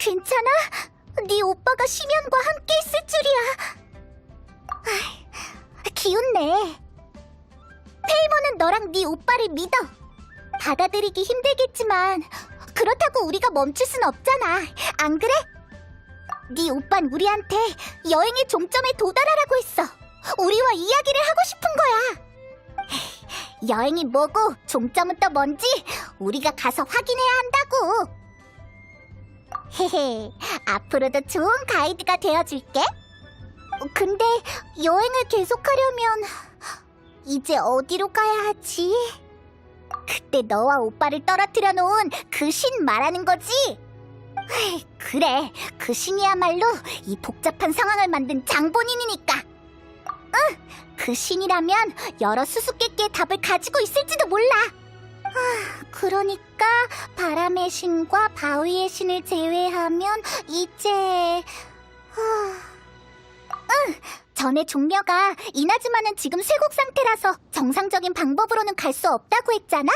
괜찮아? 네 오빠가 심연과 함께 있을 줄이야. 기운내. 페이몬은 너랑 네 오빠를 믿어. 받아들이기 힘들겠지만 그렇다고 우리가 멈출 순 없잖아. 안 그래? 네 오빤 우리한테 여행의 종점에 도달하라고 했어. 우리와 이야기를 하고 싶은 거야. 여행이 뭐고 종점은 또 뭔지 우리가 가서 확인해야 한다고. 헤헤, 앞으로도 좋은 가이드가 되어줄게. 근데 여행을 계속하려면 이제 어디로 가야 하지? 그때 너와 오빠를 떨어뜨려 놓은 그 신 말하는 거지? 그래, 그 신이야말로 이 복잡한 상황을 만든 장본인이니까. 응, 그 신이라면 여러 수수께끼의 답을 가지고 있을지도 몰라. 그러니까 바람의 신과 바위의 신을 제외하면 이제... 응, 전에 종려가 이나즈마는 지금 쇠국 상태라서 정상적인 방법으로는 갈 수 없다고 했잖아?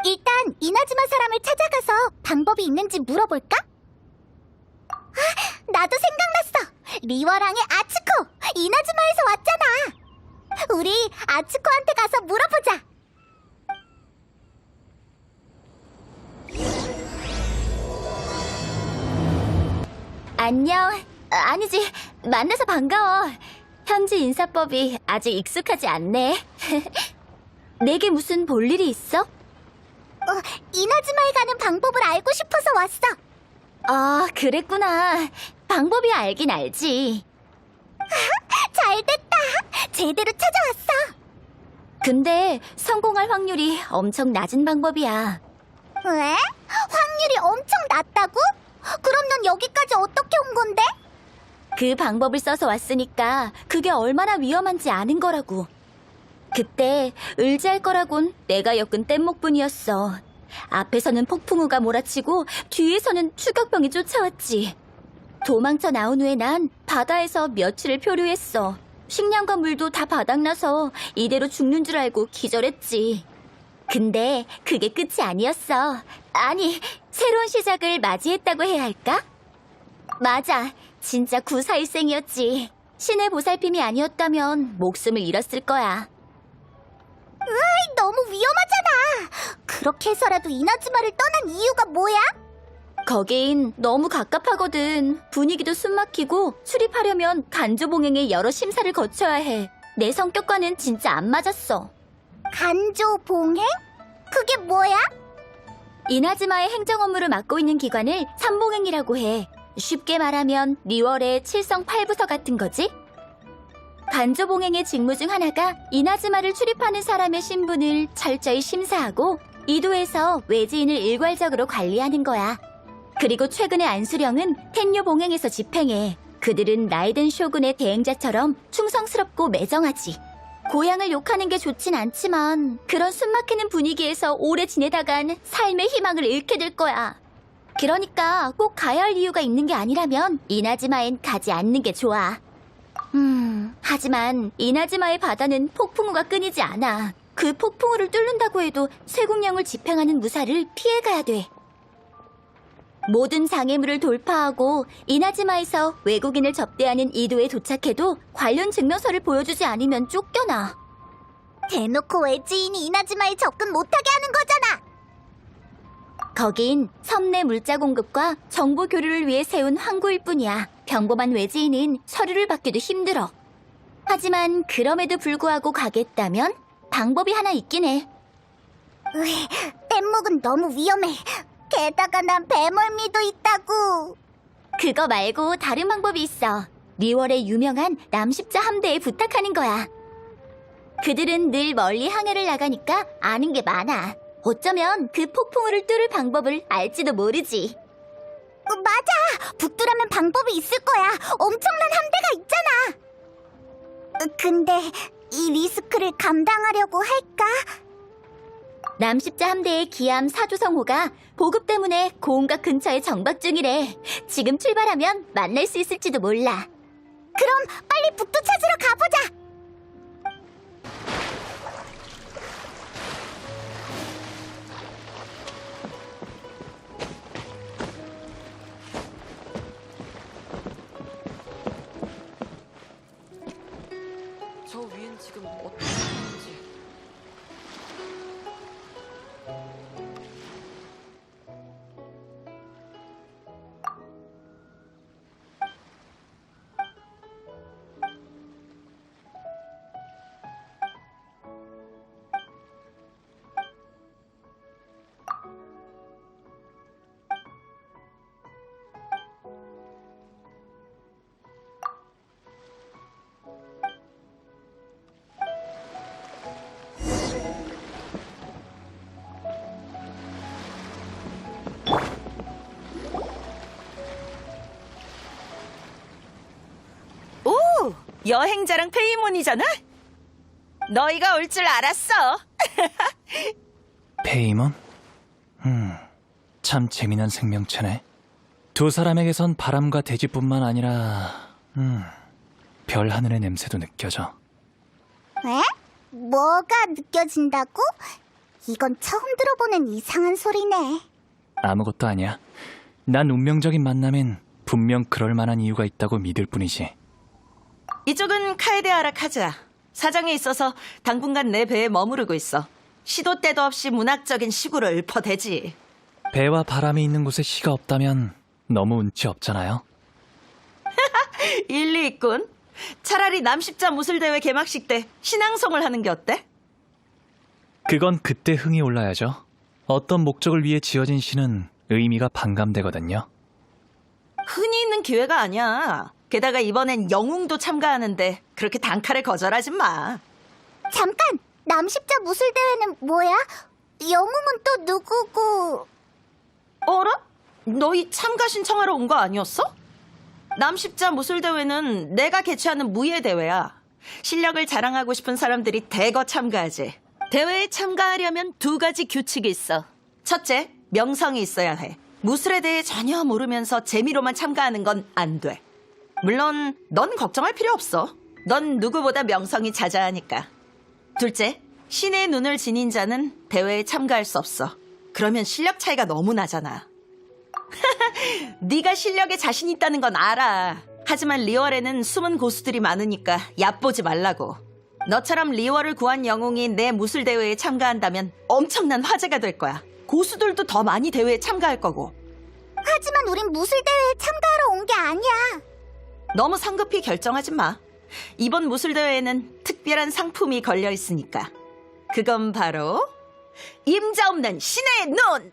일단 이나즈마 사람을 찾아가서 방법이 있는지 물어볼까? 나도 생각났어! 리워랑의 아츠코! 이나즈마에서 왔잖아! 우리 아츠코한테 가서 물어보자! 안녕. 아니지, 만나서 반가워. 현지 인사법이 아직 익숙하지 않네. 내게 무슨 볼 일이 있어? 이나즈마에 가는 방법을 알고 싶어서 왔어. 아, 그랬구나. 방법이 알긴 알지. 잘됐다. 제대로 찾아왔어. 근데 성공할 확률이 엄청 낮은 방법이야. 왜? 확률이 엄청 낮다고? 그럼 넌 여기까지 어떻게 온 건데? 그 방법을 써서 왔으니까 그게 얼마나 위험한지 아는 거라고. 그때 의지할 거라곤 내가 엮은 뗏목뿐이었어. 앞에서는 폭풍우가 몰아치고 뒤에서는 추격병이 쫓아왔지. 도망쳐 나온 후에 난 바다에서 며칠을 표류했어. 식량과 물도 다 바닥나서 이대로 죽는 줄 알고 기절했지. 근데 그게 끝이 아니었어. 아니, 새로운 시작을 맞이했다고 해야 할까? 맞아, 진짜 구사일생이었지. 신의 보살핌이 아니었다면 목숨을 잃었을 거야. 으이, 너무 위험하잖아. 그렇게 해서라도 이나즈마를 떠난 이유가 뭐야? 거긴 너무 갑갑하거든. 분위기도 숨막히고 출입하려면 간조봉행의 여러 심사를 거쳐야 해. 내 성격과는 진짜 안 맞았어. 간조봉행? 그게 뭐야? 이나즈마의 행정 업무를 맡고 있는 기관을 삼봉행이라고 해. 쉽게 말하면 리월의 칠성팔부서 같은 거지? 간조봉행의 직무 중 하나가 이나즈마를 출입하는 사람의 신분을 철저히 심사하고 이도에서 외지인을 일괄적으로 관리하는 거야. 그리고 최근의 안수령은 텐요봉행에서 집행해. 그들은 라이든 쇼군의 대행자처럼 충성스럽고 매정하지. 고향을 욕하는 게 좋진 않지만 그런 숨막히는 분위기에서 오래 지내다간 삶의 희망을 잃게 될 거야. 그러니까 꼭 가야 할 이유가 있는 게 아니라면 이나즈마엔 가지 않는 게 좋아. 하지만 이나즈마의 바다는 폭풍우가 끊이지 않아. 그 폭풍우를 뚫는다고 해도 쇠국령을 집행하는 무사를 피해가야 돼. 모든 장애물을 돌파하고 이나즈마에서 외국인을 접대하는 이도에 도착해도 관련 증명서를 보여주지 않으면 쫓겨나. 대놓고 외지인이 이나즈마에 접근 못하게 하는 거잖아. 거긴 섬 내 물자 공급과 정보 교류를 위해 세운 항구일 뿐이야. 평범한 외지인은 서류를 받기도 힘들어. 하지만 그럼에도 불구하고 가겠다면 방법이 하나 있긴 해. 뗏목은 너무 위험해. 게다가 난 배멀미도 있다고. 그거 말고 다른 방법이 있어. 리월의 유명한 남십자 함대에 부탁하는 거야. 그들은 늘 멀리 항해를 나가니까 아는 게 많아. 어쩌면 그 폭풍우를 뚫을 방법을 알지도 모르지. 맞아! 북두라면 방법이 있을 거야. 엄청난 함대가 있잖아. 근데 이 리스크를 감당하려고 할까? 남십자 함대의 기함 사조성호가 보급 때문에 고운가 근처에 정박 중이래. 지금 출발하면 만날 수 있을지도 몰라. 그럼 빨리 북두 찾으러 가보자. 여행자랑 페이몬이잖아? 너희가 올 줄 알았어. 페이몬? 참 재미난 생명체네. 두 사람에게선 바람과 대지뿐만 아니라 별 하늘의 냄새도 느껴져. 에? 뭐가 느껴진다고? 이건 처음 들어보는 이상한 소리네. 아무것도 아니야. 난 운명적인 만남엔 분명 그럴 만한 이유가 있다고 믿을 뿐이지. 이쪽은 카에데아라 카즈아. 사정이 있어서 당분간 내 배에 머무르고 있어. 시도 때도 없이 문학적인 시구를 읊어대지. 배와 바람이 있는 곳에 시가 없다면 너무 운치 없잖아요. 일리 있군. 차라리 남십자 무술대회 개막식 때 신앙송을 하는 게 어때? 그건 그때 흥이 올라야죠. 어떤 목적을 위해 지어진 시는 의미가 반감되거든요. 흔히 있는 기회가 아니야. 게다가 이번엔 영웅도 참가하는데 그렇게 단칼에 거절하지 마. 잠깐! 남십자 무술대회는 뭐야? 영웅은 또 누구고? 어라? 너희 참가 신청하러 온 거 아니었어? 남십자 무술대회는 내가 개최하는 무예대회야. 실력을 자랑하고 싶은 사람들이 대거 참가하지. 대회에 참가하려면 두 가지 규칙이 있어. 첫째, 명성이 있어야 해. 무술에 대해 전혀 모르면서 재미로만 참가하는 건 안 돼. 물론 넌 걱정할 필요 없어. 넌 누구보다 명성이 자자하니까. 둘째, 신의 눈을 지닌 자는 대회에 참가할 수 없어. 그러면 실력 차이가 너무 나잖아. 네가 실력에 자신 있다는 건 알아. 하지만 리월에는 숨은 고수들이 많으니까 얕보지 말라고. 너처럼 리월을 구한 영웅이 내 무술 대회에 참가한다면 엄청난 화제가 될 거야. 고수들도 더 많이 대회에 참가할 거고. 하지만 우린 무술대회에 참가하러 온 게 아니야. 너무 성급히 결정하지 마. 이번 무술 대회에는 특별한 상품이 걸려 있으니까. 그건 바로 임자 없는 신의 눈!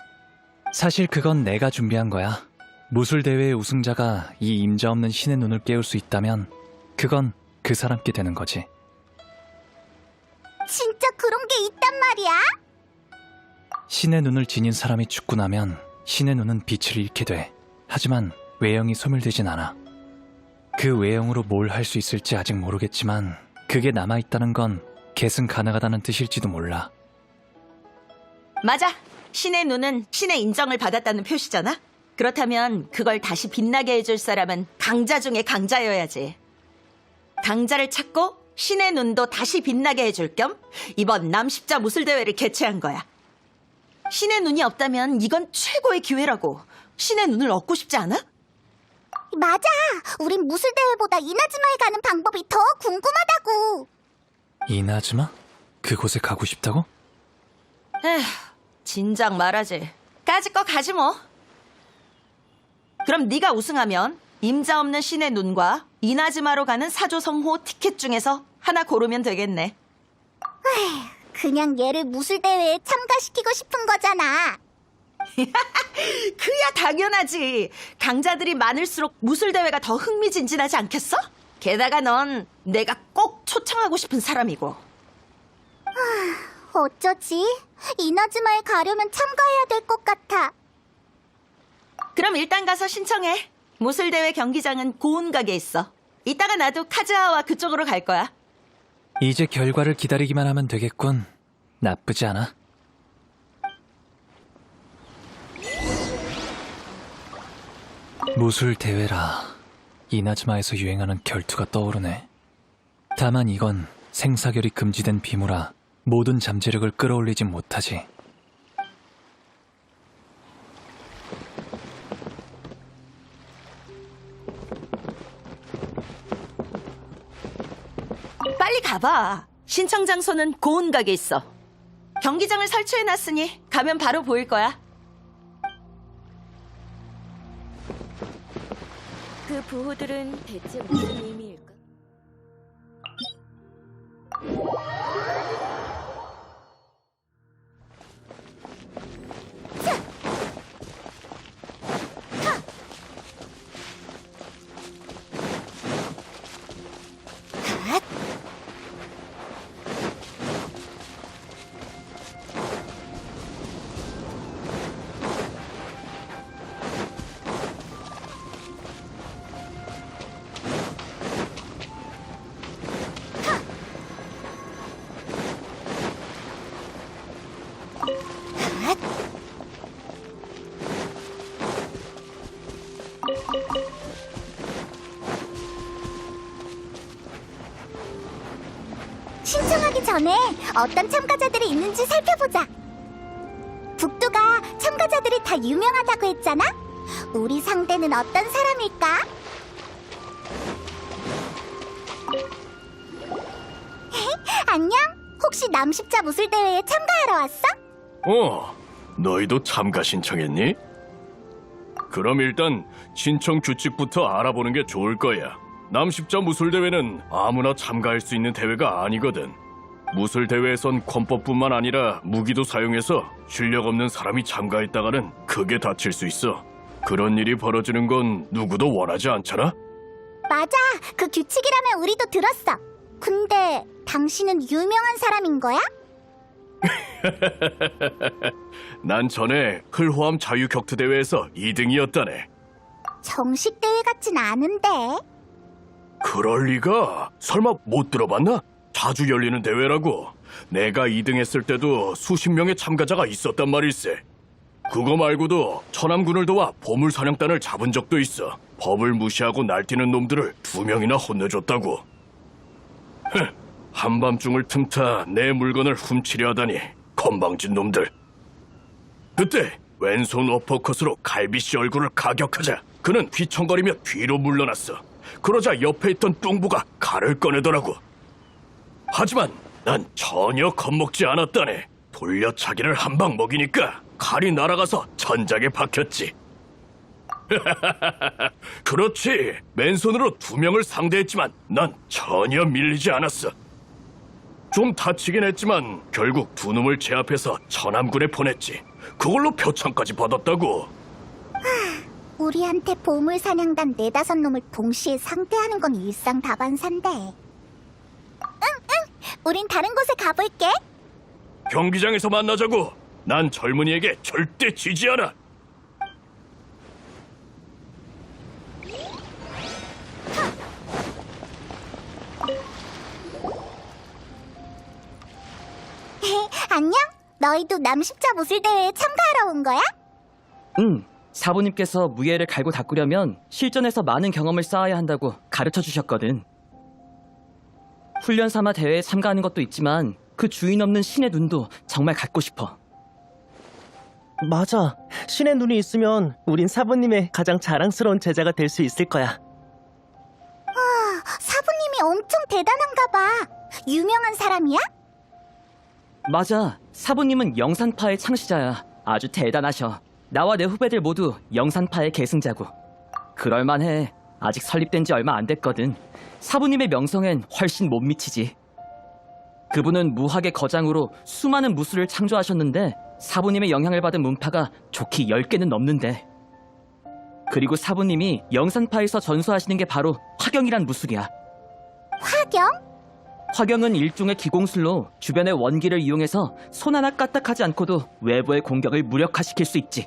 사실 그건 내가 준비한 거야. 무술대회의 우승자가 이 임자 없는 신의 눈을 깨울 수 있다면 그건 그 사람께 되는 거지. 진짜 그런 게 있단 말이야? 신의 눈을 지닌 사람이 죽고 나면 신의 눈은 빛을 잃게 돼. 하지만 외형이 소멸되진 않아. 그 외형으로 뭘 할 수 있을지 아직 모르겠지만 그게 남아있다는 건 계승 가능하다는 뜻일지도 몰라. 맞아. 신의 눈은 신의 인정을 받았다는 표시잖아. 그렇다면 그걸 다시 빛나게 해줄 사람은 강자 중에 강자여야지. 강자를 찾고 신의 눈도 다시 빛나게 해줄 겸 이번 남십자 무술대회를 개최한 거야. 신의 눈이 없다면 이건 최고의 기회라고. 신의 눈을 얻고 싶지 않아? 맞아. 우린 무술대회보다 이나즈마에 가는 방법이 더 궁금하다고. 이나즈마? 그곳에 가고 싶다고? 에휴, 진작 말하지. 까짓 거 가지 뭐. 그럼 네가 우승하면 임자 없는 신의 눈과 이나즈마로 가는 사조성호 티켓 중에서 하나 고르면 되겠네. 그냥 얘를 무술대회에 참가시키고 싶은 거잖아. 그야 당연하지. 강자들이 많을수록 무술대회가 더 흥미진진하지 않겠어? 게다가 넌 내가 꼭 초청하고 싶은 사람이고. 어쩌지? 이나즈마에 가려면 참가해야 될 것 같아. 그럼 일단 가서 신청해. 무술대회 경기장은 고운각에 있어. 이따가 나도 카즈하와 그쪽으로 갈 거야. 이제 결과를 기다리기만 하면 되겠군. 나쁘지 않아. 무술 대회라. 이나즈마에서 유행하는 결투가 떠오르네. 다만 이건 생사결이 금지된 비무라 모든 잠재력을 끌어올리진 못하지. 빨리 가봐. 신청 장소는 고운각에 있어. 경기장을 설치해놨으니 가면 바로 보일 거야. 그 부호들은 대체 무슨 의미일까? 전에 어떤 참가자들이 있는지 살펴보자. 북두가 참가자들이 다 유명하다고 했잖아? 우리 상대는 어떤 사람일까? 안녕? 혹시 남십자 무술대회에 참가하러 왔어? 너희도 참가 신청했니? 그럼 일단 신청 규칙부터 알아보는 게 좋을 거야. 남십자 무술대회는 아무나 참가할 수 있는 대회가 아니거든. 무술대회에선 권법뿐만 아니라 무기도 사용해서 실력 없는 사람이 참가했다가는 크게 다칠 수 있어. 그런 일이 벌어지는 건 누구도 원하지 않잖아? 맞아. 그 규칙이라면 우리도 들었어. 근데 당신은 유명한 사람인 거야? 난 전에 흘호암 자유격투 대회에서 2등이었다네. 정식 대회 같진 않은데. 그럴 리가? 설마 못 들어봤나? 자주 열리는 대회라고. 내가 2등했을 때도 수십 명의 참가자가 있었단 말일세. 그거 말고도 천암군을 도와 보물사냥단을 잡은 적도 있어. 법을 무시하고 날뛰는 놈들을 2명이나 혼내줬다고. 한밤중을 틈타 내 물건을 훔치려 하다니 건방진 놈들. 그때 왼손 어퍼컷으로 갈비씨 얼굴을 가격하자 그는 휘청거리며 뒤로 물러났어. 그러자 옆에 있던 뚱부가 칼을 꺼내더라고. 하지만 난 전혀 겁먹지 않았다네. 돌려차기를 한 방 먹이니까 칼이 날아가서 천장에 박혔지. 그렇지. 맨손으로 2명을 상대했지만 난 전혀 밀리지 않았어. 좀 다치긴 했지만 결국 2놈을 제압해서 천암군에 보냈지. 그걸로 표창까지 받았다고. 우리한테 보물사냥단 4-5놈을 동시에 상대하는 건 일상다반사인데. 우린 다른 곳에 가볼게. 경기장에서 만나자고. 난 젊은이에게 절대 지지 않아. 안녕? 너희도 남십자 무술대회에 참가하러 온 거야? 응, 사부님께서 무예를 갈고 닦으려면 실전에서 많은 경험을 쌓아야 한다고 가르쳐 주셨거든. 훈련 삼아 대회에 참가하는 것도 있지만 그 주인 없는 신의 눈도 정말 갖고 싶어. 맞아. 신의 눈이 있으면 우린 사부님의 가장 자랑스러운 제자가 될 수 있을 거야. 사부님이 엄청 대단한가 봐. 유명한 사람이야? 맞아, 사부님은 영산파의 창시자야. 아주 대단하셔. 나와 내 후배들 모두 영산파의 계승자고. 그럴만해. 아직 설립된 지 얼마 안 됐거든. 사부님의 명성엔 훨씬 못 미치지. 그분은 무학의 거장으로 수많은 무술을 창조하셨는데 사부님의 영향을 받은 문파가 좋게 10개는 넘는데. 그리고 사부님이 영산파에서 전수하시는 게 바로 화경이란 무술이야. 화경? 화경은 일종의 기공술로 주변의 원기를 이용해서 손 하나 까딱하지 않고도 외부의 공격을 무력화시킬 수 있지.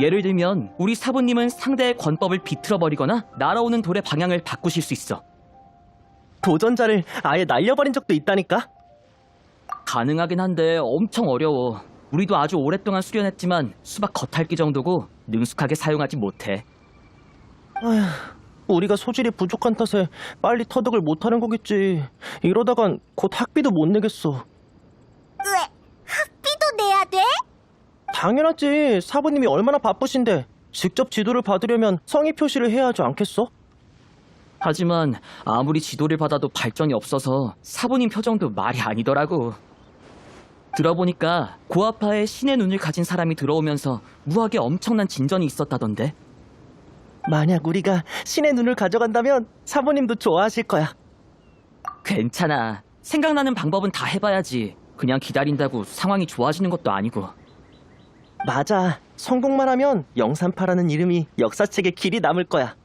예를 들면 우리 사부님은 상대의 권법을 비틀어버리거나 날아오는 돌의 방향을 바꾸실 수 있어. 도전자를 아예 날려버린 적도 있다니까? 가능하긴 한데 엄청 어려워. 우리도 아주 오랫동안 수련했지만 수박 겉핥기 정도고 능숙하게 사용하지 못해. 아휴, 우리가 소질이 부족한 탓에 빨리 터득을 못하는 거겠지. 이러다간 곧 학비도 못 내겠어. 왜? 학비도 내야 돼? 당연하지. 사부님이 얼마나 바쁘신데 직접 지도를 받으려면 성의 표시를 해야 하지 않겠어? 하지만 아무리 지도를 받아도 발전이 없어서 사부님 표정도 말이 아니더라고. 들어보니까 고아파에 신의 눈을 가진 사람이 들어오면서 무학에 엄청난 진전이 있었다던데. 만약 우리가 신의 눈을 가져간다면 사부님도 좋아하실 거야. 괜찮아. 생각나는 방법은 다 해봐야지. 그냥 기다린다고 상황이 좋아지는 것도 아니고. 맞아. 성공만 하면 영산파라는 이름이 역사책에 길이 남을 거야.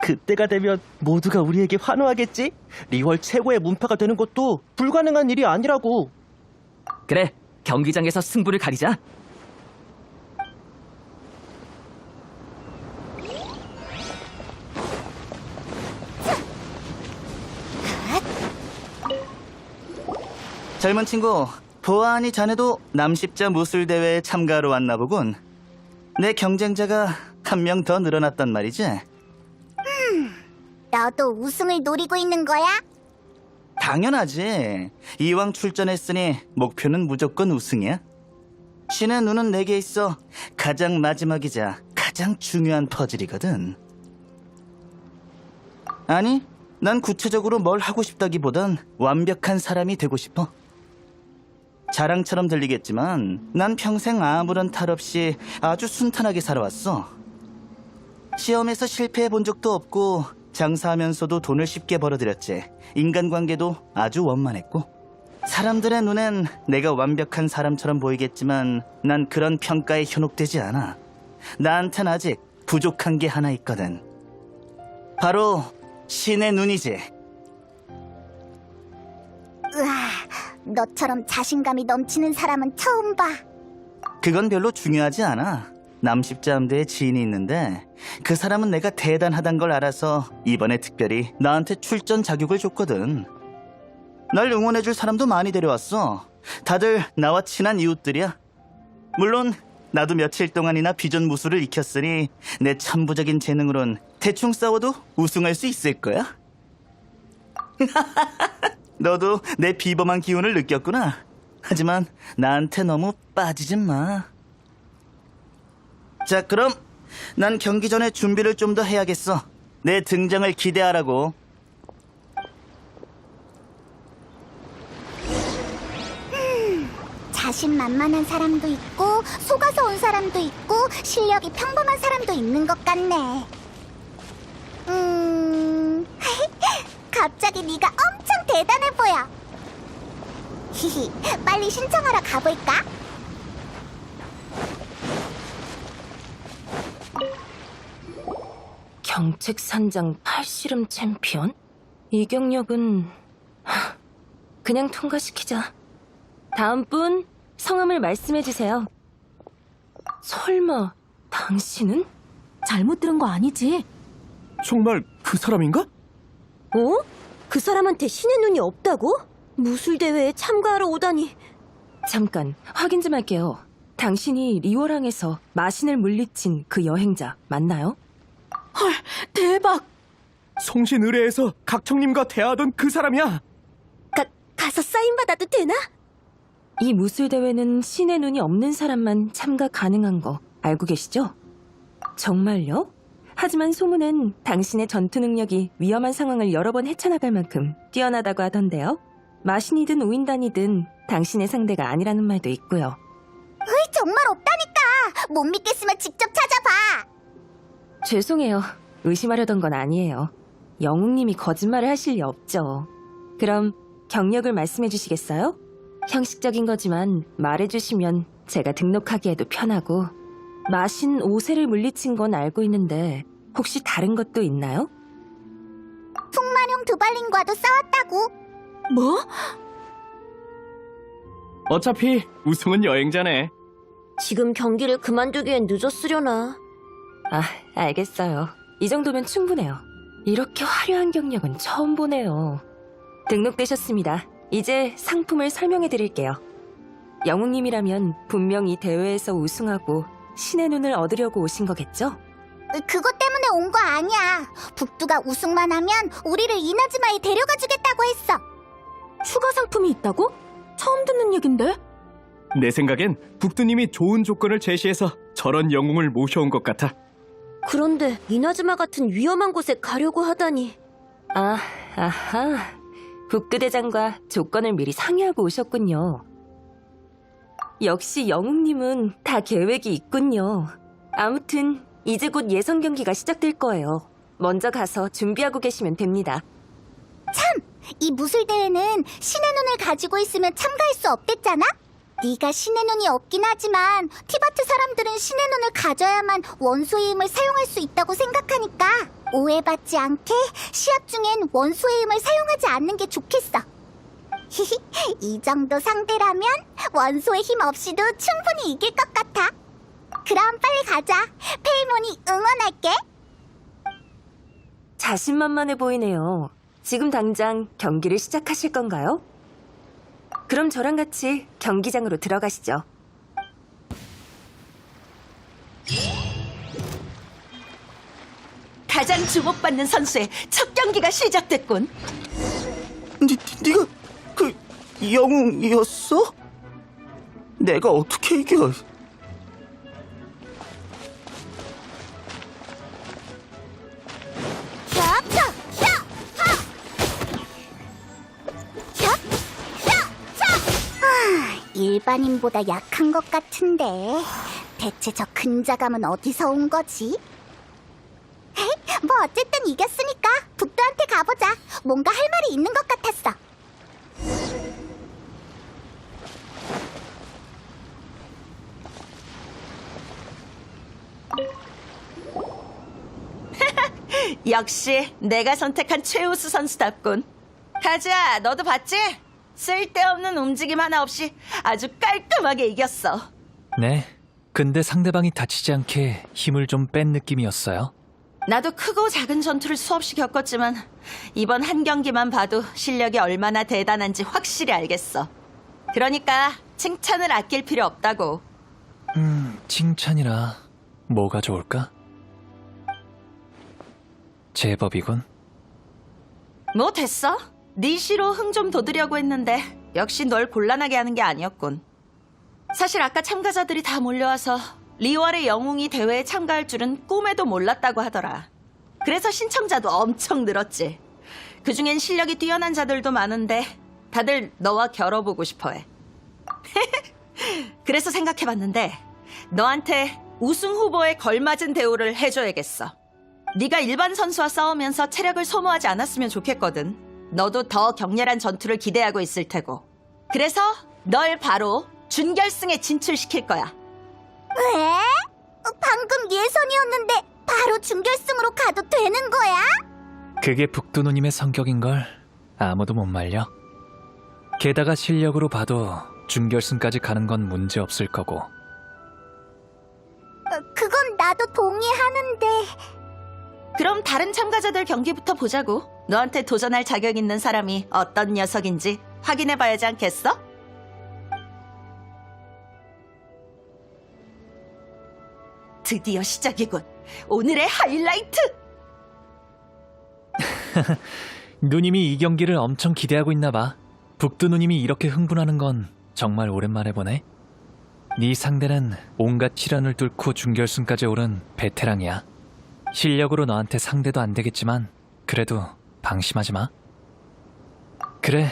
그때가 되면 모두가 우리에게 환호하겠지? 리월 최고의 문파가 되는 것도 불가능한 일이 아니라고. 그래, 경기장에서 승부를 가리자. 젊은 친구, 보아하니 자네도 남십자 무술대회에 참가하러 왔나 보군. 내 경쟁자가 한 명 더 늘어났단 말이지. 너도 우승을 노리고 있는 거야? 당연하지. 이왕 출전했으니 목표는 무조건 우승이야. 신의 눈은 내게 있어 가장 마지막이자 가장 중요한 퍼즐이거든. 아니, 난 구체적으로 뭘 하고 싶다기보단 완벽한 사람이 되고 싶어. 자랑처럼 들리겠지만 난 평생 아무런 탈 없이 아주 순탄하게 살아왔어. 시험에서 실패해 본 적도 없고 장사하면서도 돈을 쉽게 벌어들였지. 인간관계도 아주 원만했고. 사람들의 눈엔 내가 완벽한 사람처럼 보이겠지만 난 그런 평가에 현혹되지 않아. 나한텐 아직 부족한 게 하나 있거든. 바로 신의 눈이지. 으아, 너처럼 자신감이 넘치는 사람은 처음 봐. 그건 별로 중요하지 않아. 남십자 함대에 지인이 있는데 그 사람은 내가 대단하단 걸 알아서 이번에 특별히 나한테 출전 자격을 줬거든. 날 응원해줄 사람도 많이 데려왔어. 다들 나와 친한 이웃들이야. 물론 나도 며칠 동안이나 비전 무술을 익혔으니 내 천부적인 재능으론 대충 싸워도 우승할 수 있을 거야. 너도 내 비범한 기운을 느꼈구나. 하지만 나한테 너무 빠지진 마. 자, 그럼 난 경기 전에 준비를 좀 더 해야겠어. 내 등장을 기대하라고. 자신만만한 사람도 있고 속아서 온 사람도 있고 실력이 평범한 사람도 있는 것 같네. 갑자기 네가 엄청 대단해 보여. 히히, 빨리 신청하러 가볼까? 경책산장 팔씨름 챔피언? 이 경력은 그냥 통과시키자. 다음 분 성함을 말씀해 주세요. 설마 당신은? 잘못 들은 거 아니지? 정말 그 사람인가? 어? 그 사람한테 신의 눈이 없다고? 무술대회에 참가하러 오다니. 잠깐 확인 좀 할게요. 당신이 리워랑에서 마신을 물리친 그 여행자 맞나요? 헐, 대박! 성신 의뢰에서 각청님과 대화하던 그 사람이야. 가서 사인 받아도 되나? 이 무술대회는 신의 눈이 없는 사람만 참가 가능한 거 알고 계시죠? 정말요? 하지만 소문은 당신의 전투 능력이 위험한 상황을 여러 번 헤쳐나갈 만큼 뛰어나다고 하던데요. 마신이든 우인단이든 당신의 상대가 아니라는 말도 있고요. 으이, 정말 없다니까. 못 믿겠으면 직접 찾아봐. 죄송해요. 의심하려던 건 아니에요. 영웅님이 거짓말을 하실 리 없죠. 그럼 경력을 말씀해 주시겠어요? 형식적인 거지만 말해주시면 제가 등록하기에도 편하고. 마신 5세를 물리친 건 알고 있는데 혹시 다른 것도 있나요? 풍마룡 두발린과도 싸웠다고. 뭐? 어차피 우승은 여행자네. 지금 경기를 그만두기엔 늦었으려나. 아, 알겠어요. 이 정도면 충분해요. 이렇게 화려한 경력은 처음 보네요. 등록되셨습니다. 이제 상품을 설명해 드릴게요. 영웅님이라면 분명 이 대회에서 우승하고 신의 눈을 얻으려고 오신 거겠죠? 그것 때문에 온 거 아니야. 북두가 우승만 하면 우리를 이나즈마에 데려가 주겠다고 했어. 추가 상품이 있다고? 처음 듣는 얘긴데? 내 생각엔 북두님이 좋은 조건을 제시해서 저런 영웅을 모셔온 것 같아. 그런데 이나즈마 같은 위험한 곳에 가려고 하다니. 아하. 북두대장과 조건을 미리 상의하고 오셨군요. 역시 영웅님은 다 계획이 있군요. 아무튼 이제 곧 예선 경기가 시작될 거예요. 먼저 가서 준비하고 계시면 됩니다. 이 무술대회는 신의 눈을 가지고 있으면 참가할 수 없댔잖아? 네가 신의 눈이 없긴 하지만 티바트 사람들은 신의 눈을 가져야만 원소의 힘을 사용할 수 있다고 생각하니까 오해받지 않게 시합 중엔 원소의 힘을 사용하지 않는 게 좋겠어. 이 정도 상대라면 원소의 힘 없이도 충분히 이길 것 같아. 그럼 빨리 가자. 페이몬이 응원할게. 자신만만해 보이네요. 지금 당장 경기를 시작하실 건가요? 그럼 저랑 같이 경기장으로 들어가시죠. 가장 주목받는 선수의 첫 경기가 시작됐군. 네가 그 영웅이었어? 내가 어떻게 이겨? 일반인보다 약한 것 같은데 대체 저 근자감은 어디서 온 거지? 에이, 뭐 어쨌든 이겼으니까 북도한테 가보자. 뭔가 할 말이 있는 것 같았어. 역시 내가 선택한 최우수 선수답군. 가자, 너도 봤지? 쓸데없는 움직임 하나 없이 아주 깔끔하게 이겼어. 네. 근데 상대방이 다치지 않게 힘을 좀 뺀 느낌이었어요. 나도 크고 작은 전투를 수없이 겪었지만 이번 한 경기만 봐도 실력이 얼마나 대단한지 확실히 알겠어. 그러니까 칭찬을 아낄 필요 없다고. 칭찬이라 뭐가 좋을까? 제법이군. 뭐 됐어. 네 시로 흥 좀 돋으려고 했는데 역시 널 곤란하게 하는 게 아니었군. 사실 아까 참가자들이 다 몰려와서 리월의 영웅이 대회에 참가할 줄은 꿈에도 몰랐다고 하더라. 그래서 신청자도 엄청 늘었지. 그중엔 실력이 뛰어난 자들도 많은데 다들 너와 겨뤄보고 싶어해. 그래서 생각해봤는데 너한테 우승 후보에 걸맞은 대우를 해줘야겠어. 네가 일반 선수와 싸우면서 체력을 소모하지 않았으면 좋겠거든. 너도 더 격렬한 전투를 기대하고 있을 테고. 그래서 널 바로 준결승에 진출시킬 거야. 왜? 방금 예선이었는데 바로 준결승으로 가도 되는 거야? 그게 북두 누님의 성격인걸 아무도 못 말려. 게다가 실력으로 봐도 준결승까지 가는 건 문제 없을 거고. 그건 나도 동의하는데. 그럼 다른 참가자들 경기부터 보자고. 너한테 도전할 자격 있는 사람이 어떤 녀석인지 확인해봐야지 않겠어? 드디어 시작이군. 오늘의 하이라이트! 누님이 이 경기를 엄청 기대하고 있나 봐. 북두 누님이 이렇게 흥분하는 건 정말 오랜만에 보네. 네 상대는 온갖 시련을 뚫고 준결승까지 오른 베테랑이야. 실력으로 너한테 상대도 안 되겠지만 그래도 방심하지 마. 그래,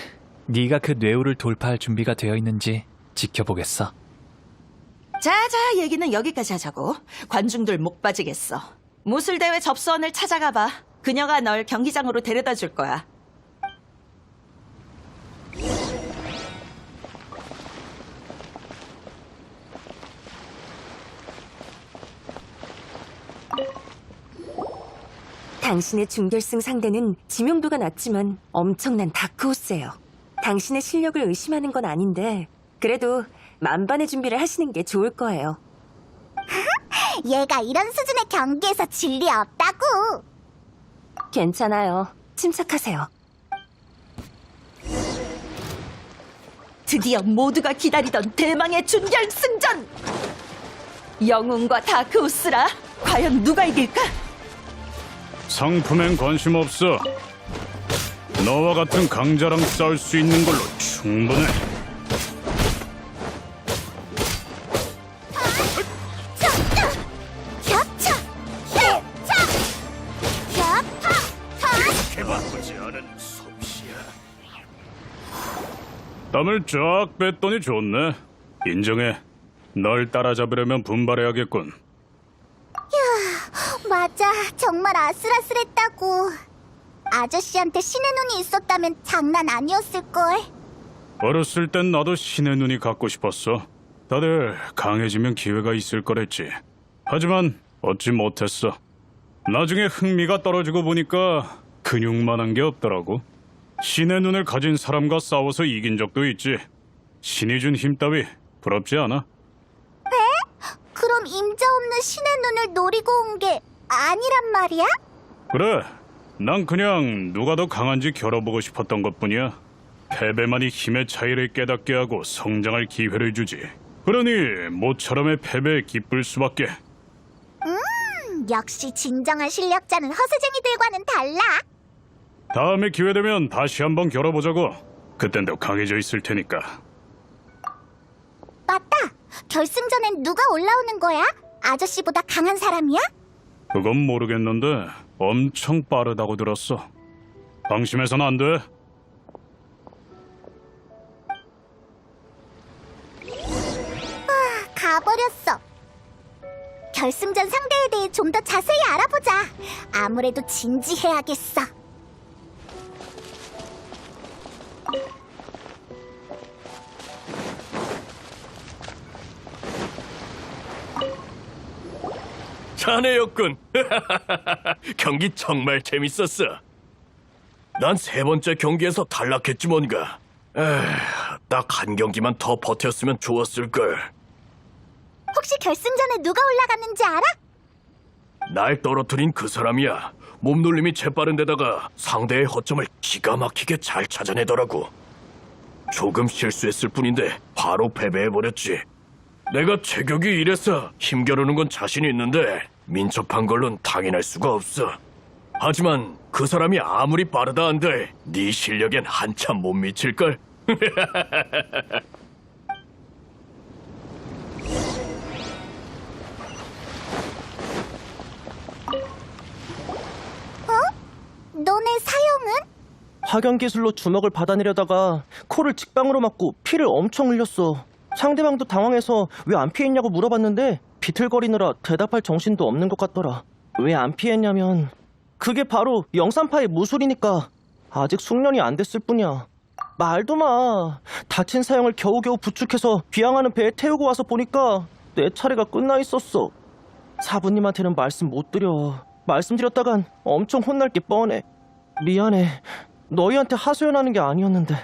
네가 그 뇌우를 돌파할 준비가 되어 있는지 지켜보겠어. 자자, 얘기는 여기까지 하자고. 관중들 목 빠지겠어. 무술대회 접수원을 찾아가봐. 그녀가 널 경기장으로 데려다 줄 거야. 당신의 준결승 상대는 지명도가 낮지만 엄청난 다크호스예요. 당신의 실력을 의심하는 건 아닌데 그래도 만반의 준비를 하시는 게 좋을 거예요. 얘가 이런 수준의 경기에서 질 리 없다고. 괜찮아요. 침착하세요. 드디어 모두가 기다리던 대망의 준결승전! 영웅과 다크호스라 과연 누가 이길까? 상품엔 관심 없어. 너와 같은 강자랑 싸울 수 있는 걸로 충분해. 겹쳐! 겹쳐! 겹쳐! 해바쁘지 않은 솜씨야. 땀을 쫙 뺐더니 좋네. 인정해. 널 따라잡으려면 분발해야겠군. 맞아, 정말 아슬아슬했다고. 아저씨한테 신의 눈이 있었다면 장난 아니었을걸. 어렸을 땐 나도 신의 눈이 갖고 싶었어. 다들 강해지면 기회가 있을 거랬지. 하지만 얻지 못했어. 나중에 흥미가 떨어지고 보니까 근육만한 게 없더라고. 신의 눈을 가진 사람과 싸워서 이긴 적도 있지. 신이 준 힘 따위 부럽지 않아? 그럼 임자 없는 신의 눈을 노리고 온 게 아니란 말이야? 그래, 난 그냥 누가 더 강한지 겨뤄보고 싶었던 것뿐이야. 패배만이 힘의 차이를 깨닫게 하고 성장할 기회를 주지. 그러니 모처럼의 패배에 기쁠 수밖에. 역시 진정한 실력자는 허세쟁이들과는 달라. 다음에 기회되면 다시 한번 겨뤄보자고. 그땐 더 강해져 있을 테니까. 맞다. 결승전엔 누가 올라오는 거야? 아저씨보다 강한 사람이야? 그건 모르겠는데 엄청 빠르다고 들었어. 방심해서는 안 돼. 가버렸어. 결승전 상대에 대해 좀 더 자세히 알아보자. 아무래도 진지해야겠어. 자네였군. 경기 정말 재밌었어. 난 세 번째 경기에서 탈락했지 뭔가. 딱 한 경기만 더 버텼으면 좋았을걸. 혹시 결승전에 누가 올라갔는지 알아? 날 떨어뜨린 그 사람이야. 몸놀림이 재빠른 데다가 상대의 허점을 기가 막히게 잘 찾아내더라고. 조금 실수했을 뿐인데 바로 패배해버렸지. 내가 체격이 이래서 힘겨루는 건 자신이 있는데 민첩한 걸론 당연할 수가 없어. 하지만 그 사람이 아무리 빠르다 한들 네 실력엔 한참 못 미칠걸? 너네 사형은? 화경 기술로 주먹을 받아내려다가 코를 직방으로 맞고 피를 엄청 흘렸어. 상대방도 당황해서 왜 안 피했냐고 물어봤는데 비틀거리느라 대답할 정신도 없는 것 같더라. 왜 안 피했냐면 그게 바로 영산파의 무술이니까. 아직 숙련이 안 됐을 뿐이야. 말도 마. 다친 사형을 겨우겨우 부축해서 비양하는 배에 태우고 와서 보니까 내 차례가 끝나 있었어. 사부님한테는 말씀 못 드려. 말씀드렸다간 엄청 혼날 게 뻔해. 미안해. 너희한테 하소연하는 게 아니었는데.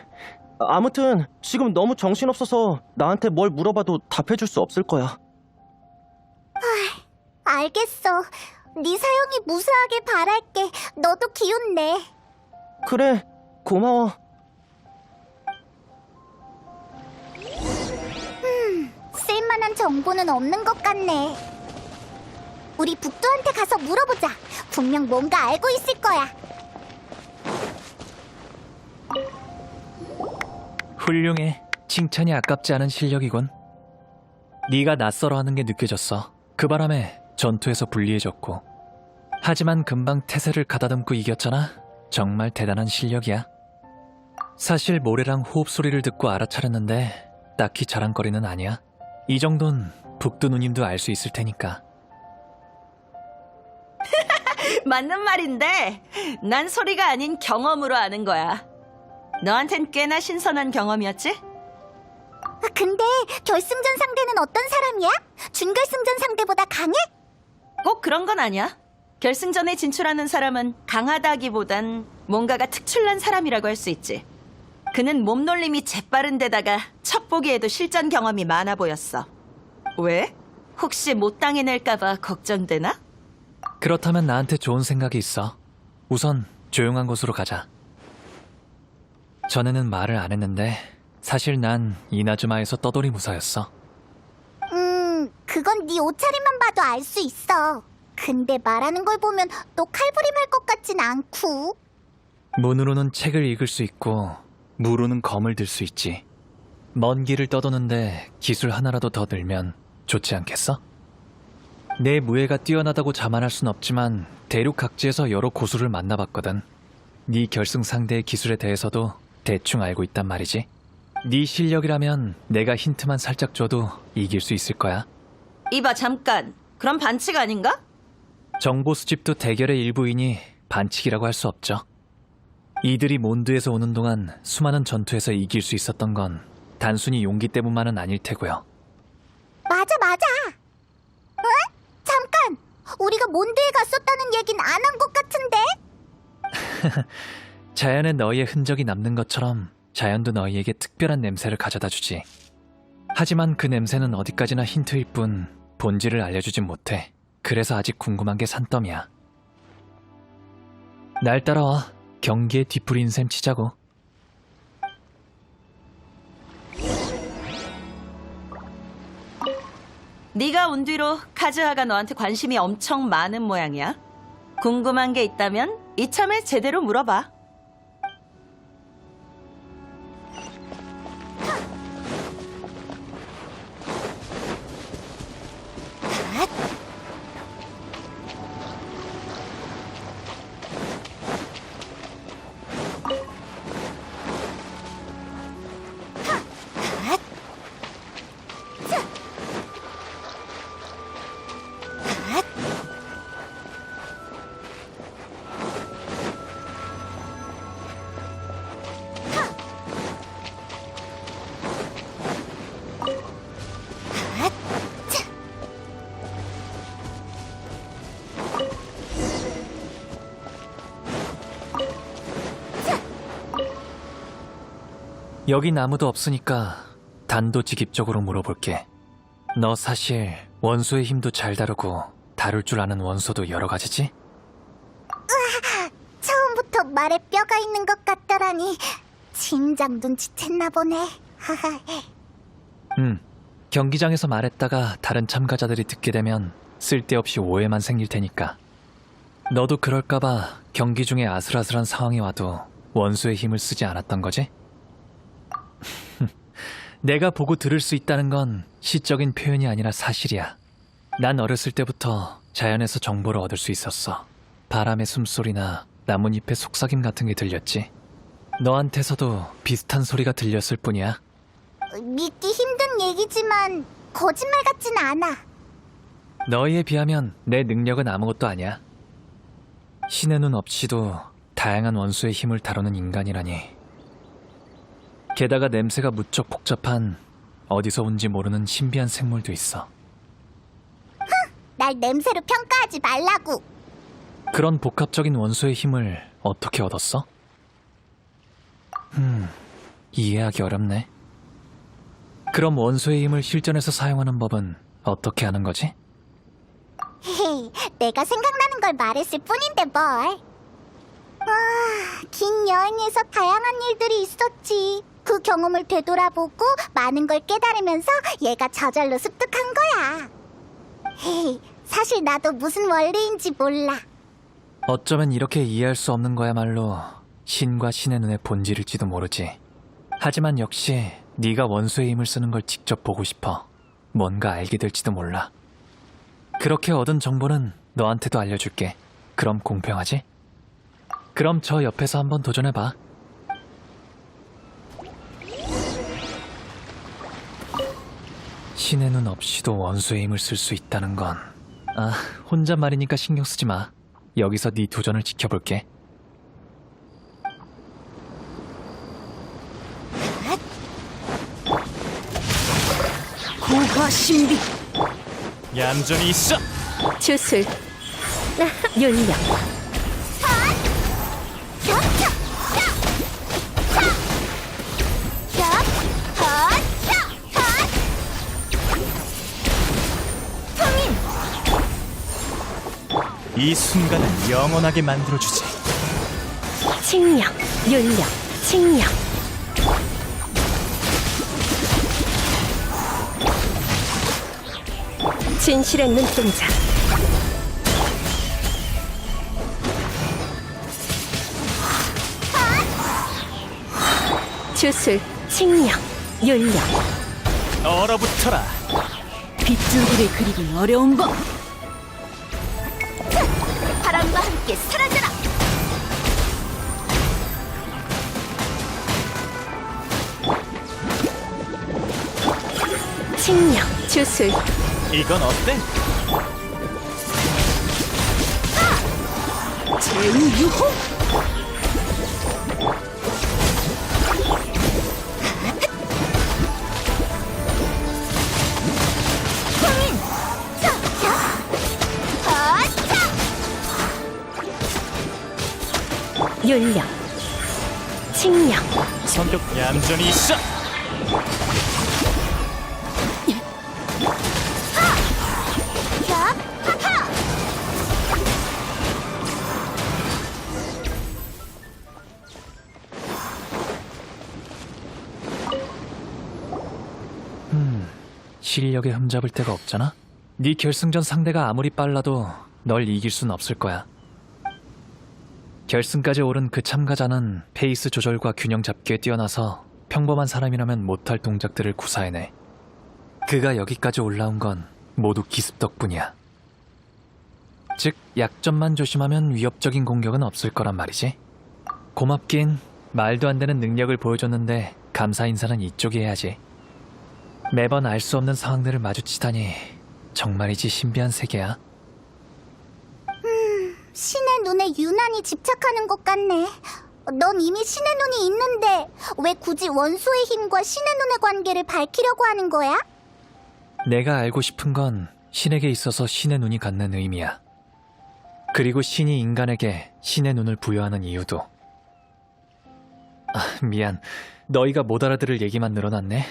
아무튼 지금 너무 정신없어서 나한테 뭘 물어봐도 답해줄 수 없을 거야. 알겠어. 네 사형이 무사하게 바랄게. 너도 기운 내. 그래, 고마워. 쓸만한 정보는 없는 것 같네. 우리 북두한테 가서 물어보자. 분명 뭔가 알고 있을 거야. 훌륭해. 칭찬이 아깝지 않은 실력이군. 네가 낯설어하는 게 느껴졌어. 그 바람에 전투에서 불리해졌고. 하지만 금방 태세를 가다듬고 이겼잖아. 정말 대단한 실력이야. 사실 모래랑 호흡 소리를 듣고 알아차렸는데 딱히 자랑거리는 아니야. 이 정도는 북두 누님도 알 수 있을 테니까. 맞는 말인데 난 소리가 아닌 경험으로 아는 거야. 너한텐 꽤나 신선한 경험이었지? 근데 결승전 상대는 어떤 사람이야? 준결승전 상대보다 강해? 꼭 그런 건 아니야. 결승전에 진출하는 사람은 강하다기보단 뭔가가 특출난 사람이라고 할 수 있지. 그는 몸놀림이 재빠른 데다가 첫 보기에도 실전 경험이 많아 보였어. 왜? 혹시 못 당해낼까봐 걱정되나? 그렇다면 나한테 좋은 생각이 있어. 우선 조용한 곳으로 가자. 전에는 말을 안 했는데 사실 난 이나즈마에서 떠돌이 무사였어. 그건 네 옷차림만 봐도 알 수 있어. 근데 말하는 걸 보면 너 칼부림할 것 같진 않고. 문으로는 책을 읽을 수 있고 무로는 검을 들 수 있지. 먼 길을 떠도는데 기술 하나라도 더 늘면 좋지 않겠어? 내 무예가 뛰어나다고 자만할 순 없지만 대륙 각지에서 여러 고수를 만나봤거든. 네 결승 상대의 기술에 대해서도 대충 알고 있단 말이지. 네 실력이라면 내가 힌트만 살짝 줘도 이길 수 있을 거야. 이봐 잠깐. 그럼 반칙 아닌가? 정보 수집도 대결의 일부이니 반칙이라고 할 수 없죠. 이들이 몬드에서 오는 동안 수많은 전투에서 이길 수 있었던 건 단순히 용기 때문만은 아닐 테고요. 맞아. 응? 잠깐! 우리가 몬드에 갔었다는 얘긴 안 한 것 같은데? 자연에 너희의 흔적이 남는 것처럼 자연도 너희에게 특별한 냄새를 가져다 주지. 하지만 그 냄새는 어디까지나 힌트일 뿐 본질을 알려주진 못해. 그래서 아직 궁금한 게 산더미야. 날 따라와. 경기에 뒤풀이인 셈 치자고. 네가 온 뒤로 카즈하가 너한테 관심이 엄청 많은 모양이야. 궁금한 게 있다면 이참에 제대로 물어봐. 여긴 아무도 없으니까 단도직입적으로 물어볼게. 너 사실 원소의 힘도 잘 다루고 다룰 줄 아는 원소도 여러 가지지? 처음부터 말에 뼈가 있는 것 같더라니. 진작 눈치챘나 보네. 경기장에서 말했다가 다른 참가자들이 듣게 되면 쓸데없이 오해만 생길 테니까. 너도 그럴까봐 경기 중에 아슬아슬한 상황이 와도 원소의 힘을 쓰지 않았던 거지? 내가 보고 들을 수 있다는 건 시적인 표현이 아니라 사실이야. 난 어렸을 때부터 자연에서 정보를 얻을 수 있었어. 바람의 숨소리나 나뭇잎의 속삭임 같은 게 들렸지. 너한테서도 비슷한 소리가 들렸을 뿐이야. 믿기 힘든 얘기지만 거짓말 같진 않아. 너희에 비하면 내 능력은 아무것도 아니야. 신의 눈 없이도 다양한 원소의 힘을 다루는 인간이라니. 게다가 냄새가 무척 복잡한 어디서 온지 모르는 신비한 생물도 있어. 날 냄새로 평가하지 말라고. 그런 복합적인 원소의 힘을 어떻게 얻었어? 이해하기 어렵네. 그럼 원소의 힘을 실전에서 사용하는 법은 어떻게 하는 거지? 헤이, 내가 생각나는 걸 말했을 뿐인데 뭘. 긴 여행에서 다양한 일들이 있었지. 그 경험을 되돌아보고 많은 걸 깨달으면서 얘가 저절로 습득한 거야. 헤이, 사실 나도 무슨 원리인지 몰라. 어쩌면 이렇게 이해할 수 없는 거야말로 신과 신의 눈의 본질일지도 모르지. 하지만 역시 네가 원소의 힘을 쓰는 걸 직접 보고 싶어. 뭔가 알게 될지도 몰라. 그렇게 얻은 정보는 너한테도 알려줄게. 그럼 공평하지? 그럼 저 옆에서 한번 도전해봐. 신의 눈 없이도 원소의 힘을 쓸 수 있다는 건, 혼잣말이니까 신경 쓰지 마. 여기서 네 도전을 지켜볼게. 고화 신비. 얌전히 있어! 주술. 윤력. 이 순간을 영원하게 만들어주지. 칭령. 윤력. 칭령. 진실의 눈동자. 주술. 칭령. 윤력. 얼어붙어라. 빗줄기를 그리기 어려운 법. 바람과 함께 사라져라. 칭령. 주술. 이건 어때? 제우유호. 윤력. 칭령. 성격 얌전히 있어! 실력에 흠잡을 데가 없잖아? 네 결승전 상대가 아무리 빨라도 널 이길 순 없을 거야. 결승까지 오른 그 참가자는 페이스 조절과 균형 잡기에 뛰어나서 평범한 사람이라면 못할 동작들을 구사해내. 그가 여기까지 올라온 건 모두 기습 덕분이야. 즉, 약점만 조심하면 위협적인 공격은 없을 거란 말이지. 고맙긴 말도 안 되는 능력을 보여줬는데 감사 인사는 이쪽이 해야지. 매번 알 수 없는 상황들을 마주치다니 정말이지 신비한 세계야. 신의 눈에 유난히 집착하는 것 같네. 넌 이미 신의 눈이 있는데 왜 굳이 원소의 힘과 신의 눈의 관계를 밝히려고 하는 거야? 내가 알고 싶은 건 신에게 있어서 신의 눈이 갖는 의미야. 그리고 신이 인간에게 신의 눈을 부여하는 이유도. 미안. 너희가 못 알아들을 얘기만 늘어났네.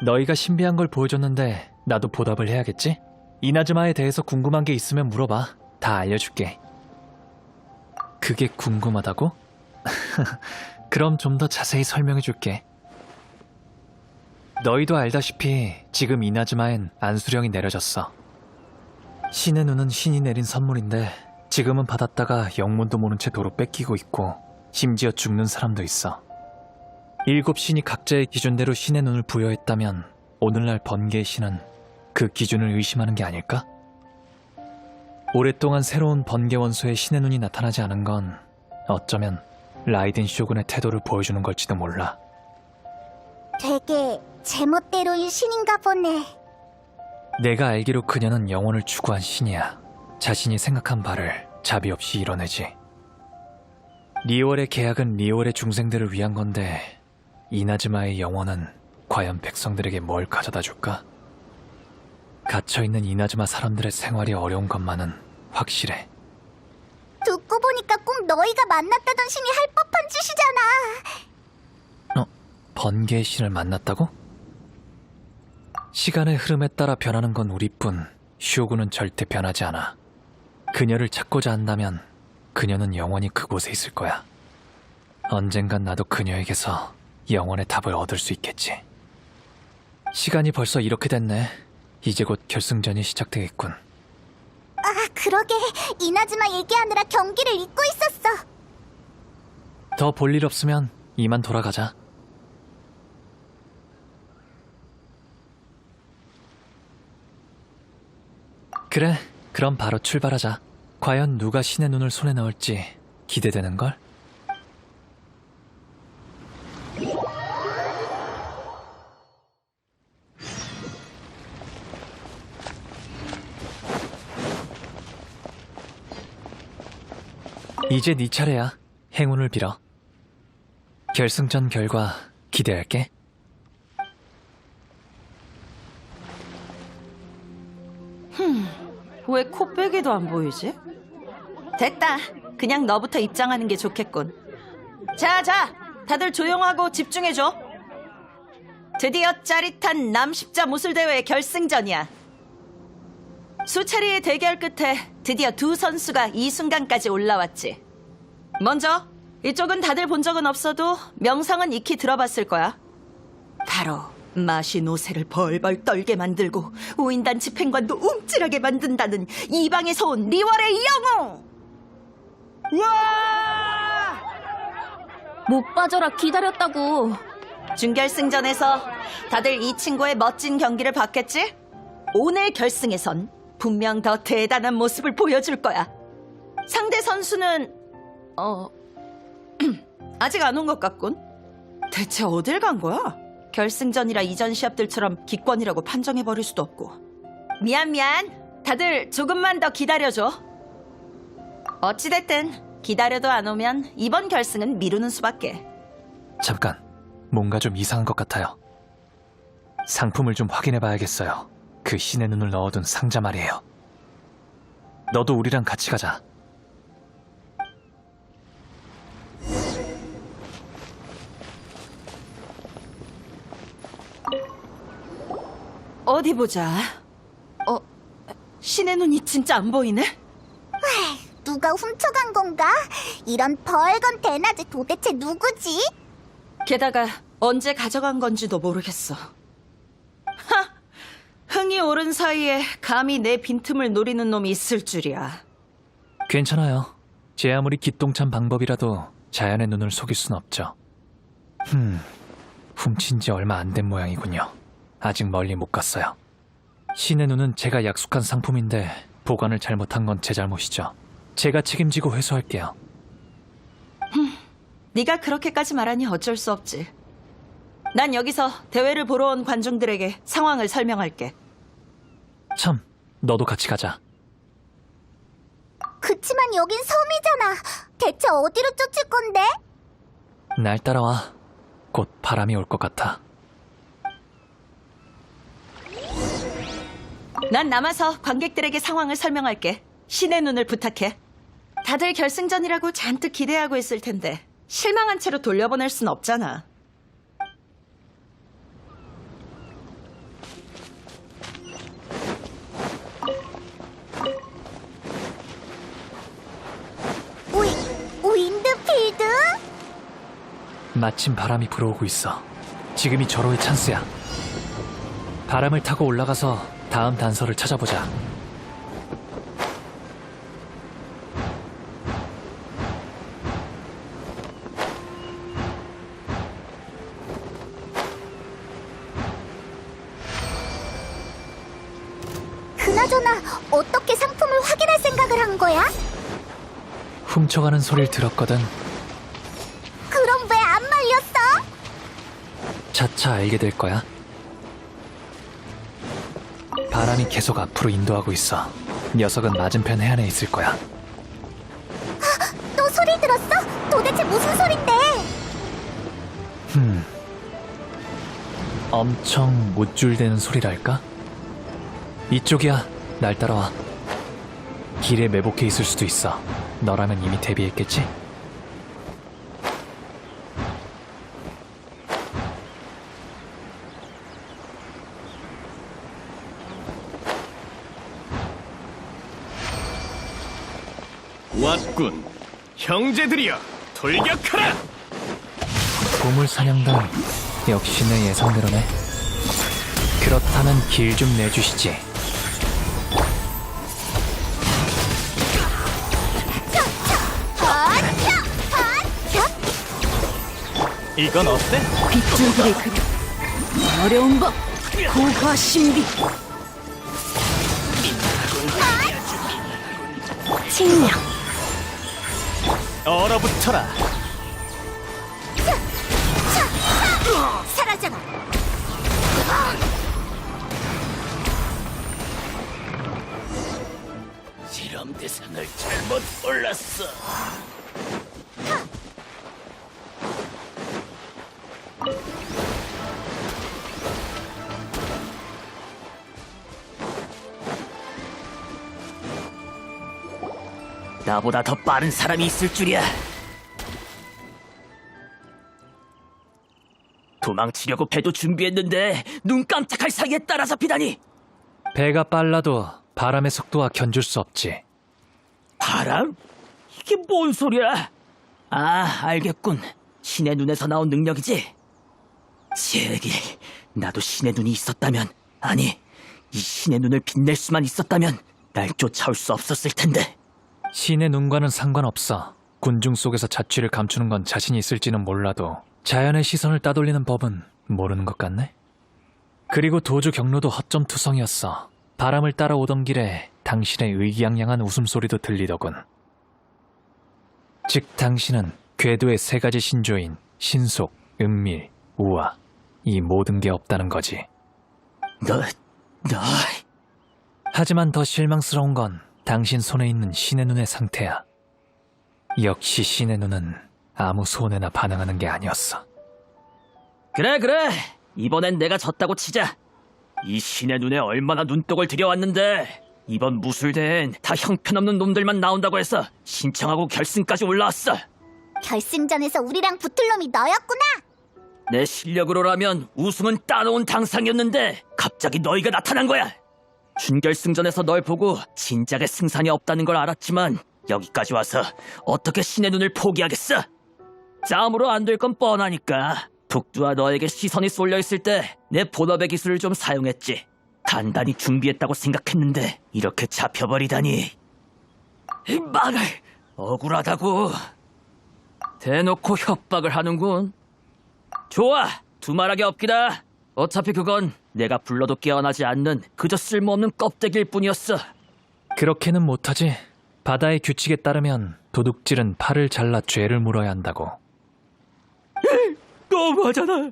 너희가 신비한 걸 보여줬는데 나도 보답을 해야겠지? 이나즈마에 대해서 궁금한 게 있으면 물어봐. 다 알려줄게. 그게 궁금하다고? 그럼 좀 더 자세히 설명해줄게. 너희도 알다시피 지금 이나즈마엔 안수령이 내려졌어. 신의 눈은 신이 내린 선물인데 지금은 받았다가 영문도 모른 채 도로 뺏기고 있고 심지어 죽는 사람도 있어. 7신이 각자의 기준대로 신의 눈을 부여했다면 오늘날 번개의 신은 그 기준을 의심하는 게 아닐까? 오랫동안 새로운 번개 원소의 신의 눈이 나타나지 않은 건 어쩌면 라이덴 쇼군의 태도를 보여주는 걸지도 몰라. 되게 제멋대로인 신인가 보네. 내가 알기로 그녀는 영혼을 추구한 신이야. 자신이 생각한 바를 자비 없이 이뤄내지. 리월의 계약은 리월의 중생들을 위한 건데 이나즈마의 영혼은 과연 백성들에게 뭘 가져다 줄까? 갇혀있는 이나즈마 사람들의 생활이 어려운 것만은 확실해. 듣고 보니까 꼭 너희가 만났다던 신이 할 법한 짓이잖아. 번개의 신을 만났다고? 시간의 흐름에 따라 변하는 건 우리뿐 쇼군은 절대 변하지 않아. 그녀를 찾고자 한다면 그녀는 영원히 그곳에 있을 거야. 언젠간 나도 그녀에게서 영원의 답을 얻을 수 있겠지. 시간이 벌써 이렇게 됐네. 이제 곧 결승전이 시작되겠군. 아, 그러게. 이나즈마 얘기하느라 경기를 잊고 있었어. 더 볼 일 없으면 이만 돌아가자. 그래, 그럼 바로 출발하자. 과연 누가 신의 눈을 손에 넣을지 기대되는걸? 이제 네 차례야. 행운을 빌어. 결승전 결과 기대할게. 왜 코빼기도 안 보이지? 됐다. 그냥 너부터 입장하는 게 좋겠군. 자, 다들 조용하고 집중해줘. 드디어 짜릿한 남십자 무술대회 결승전이야. 수차례의 대결 끝에 드디어 두 선수가 이 순간까지 올라왔지. 먼저 이쪽은 다들 본 적은 없어도 명성은 익히 들어봤을 거야. 바로 마시노새를 벌벌 떨게 만들고 우인단 집행관도 움찔하게 만든다는 이방에서 온 리월의 영웅! 와! 못 빠져라, 기다렸다고. 준결승전에서 다들 이 친구의 멋진 경기를 봤겠지? 오늘 결승에선 분명 더 대단한 모습을 보여줄 거야. 상대 선수는 아직 안 온 것 같군. 대체 어딜 간 거야? 결승전이라 이전 시합들처럼 기권이라고 판정해버릴 수도 없고. 미안. 다들 조금만 더 기다려줘. 어찌됐든 기다려도 안 오면 이번 결승은 미루는 수밖에. 잠깐, 뭔가 좀 이상한 것 같아요. 상품을 좀 확인해봐야겠어요. 그 신의 눈을 넣어둔 상자 말이에요. 너도 우리랑 같이 가자. 어디 보자. 신의 눈이 진짜 안 보이네? 누가 훔쳐간 건가? 이런 벌건 대낮에 도대체 누구지? 게다가 언제 가져간 건지도 모르겠어. 흥이 오른 사이에 감히 내 빈틈을 노리는 놈이 있을 줄이야. 괜찮아요. 제 아무리 기똥찬 방법이라도 자연의 눈을 속일 순 없죠. 훔친 지 얼마 안 된 모양이군요. 아직 멀리 못 갔어요. 신의 눈은 제가 약속한 상품인데 보관을 잘못한 건 제 잘못이죠. 제가 책임지고 회수할게요. 네가 그렇게까지 말하니 어쩔 수 없지. 난 여기서 대회를 보러 온 관중들에게 상황을 설명할게. 참, 너도 같이 가자. 그치만 여긴 섬이잖아. 대체 어디로 쫓을 건데? 날 따라와. 곧 바람이 올 것 같아. 난 남아서 관객들에게 상황을 설명할게. 신의 눈을 부탁해. 다들 결승전이라고 잔뜩 기대하고 있을 텐데 실망한 채로 돌려보낼 순 없잖아. 윈드필드? 마침 바람이 불어오고 있어. 지금이 절호의 찬스야. 바람을 타고 올라가서 다음 단서를 찾아보자. 그나저나 어떻게 상품을 확인할 생각을 한 거야? 훔쳐가는 소리를 들었거든. 그럼 왜 안 말렸어? 차차 알게 될 거야. 바람이 계속 앞으로 인도하고 있어. 녀석은 맞은편 해안에 있을 거야. 또 소리 들었어? 도대체 무슨 소린데? 엄청 못줄대는 소리랄까? 이쪽이야. 날 따라와. 길에 매복해 있을 수도 있어. 너라면 이미 대비했겠지? 왔군. 형제들이여, 돌격하라! 보물사냥단 역시 내 예상대로네. 그렇다면 길 좀 내주시지. 이건 어때? 빗줄기를 그려 어려운 법 고화 신비 칭령 얼어붙어라. 사라져라. 실험 대상을 잘못 골랐어. 나보다 더 빠른 사람이 있을 줄이야. 도망치려고 배도 준비했는데 눈 깜짝할 사이에 따라잡히다니. 배가 빨라도 바람의 속도와 견줄 수 없지. 바람? 이게 뭔 소리야? 아, 알겠군. 신의 눈에서 나온 능력이지? 제기, 나도 신의 눈이 있었다면, 아니, 이 신의 눈을 빛낼 수만 있었다면 날 쫓아올 수 없었을 텐데. 신의 눈과는 상관없어. 군중 속에서 자취를 감추는 건 자신이 있을지는 몰라도 자연의 시선을 따돌리는 법은 모르는 것 같네. 그리고 도주 경로도 허점투성이었어. 바람을 따라오던 길에 당신의 의기양양한 웃음소리도 들리더군. 즉 당신은 궤도의 세 가지 신조인 신속, 은밀, 우화, 이 모든 게 없다는 거지. 너... 하지만 더 실망스러운 건 당신 손에 있는 신의 눈의 상태야. 역시 신의 눈은 아무 손해나 반응하는 게 아니었어. 그래. 이번엔 내가 졌다고 치자. 이 신의 눈에 얼마나 눈독을 들여왔는데 이번 무술대엔 다 형편없는 놈들만 나온다고 해서 신청하고 결승까지 올라왔어. 결승전에서 우리랑 붙을 놈이 너였구나. 내 실력으로라면 우승은 따놓은 당상이었는데 갑자기 너희가 나타난 거야. 준결승전에서 널 보고 진작에 승산이 없다는 걸 알았지만 여기까지 와서 어떻게 신의 눈을 포기하겠어? 싸움으로 안 될 건 뻔하니까 독두와 너에게 시선이 쏠려 있을 때 내 본업의 기술을 좀 사용했지. 단단히 준비했다고 생각했는데 이렇게 잡혀버리다니. 이 망을 억울하다고. 대놓고 협박을 하는군. 좋아, 두말하게 없기다. 어차피 그건 내가 불러도 깨어나지 않는 그저 쓸모없는 껍데기일 뿐이었어. 그렇게는 못하지. 바다의 규칙에 따르면 도둑질은 팔을 잘라 죄를 물어야 한다고. 너무하잖아.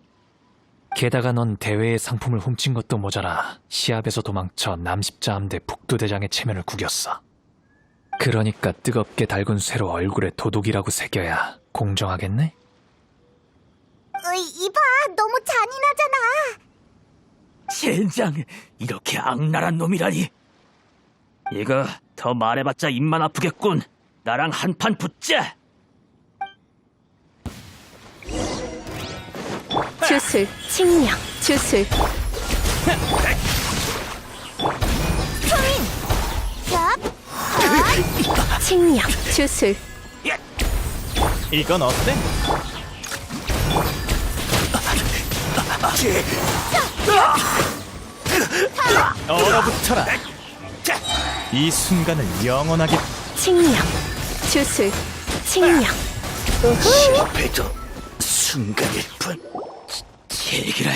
게다가 넌 대회의 상품을 훔친 것도 모자라 시합에서 도망쳐 남십자 함대 북두대장의 체면을 구겼어. 그러니까 뜨겁게 달군 쇠로 얼굴에 도둑이라고 새겨야 공정하겠네? 이봐, 너무 잔인하잖아. 젠장, 이렇게 악랄한 놈이라니. 이거 더 말해봤자 입만 아프겠군. 나랑 한판 붙자. 주술, 칭령, 주술. 칭령, 주술. 이건 어때? 얼어붙어라. 이 순간을 영원하게. 칭령, 주술, 칭령. 실패도 순간일 뿐. 제기를.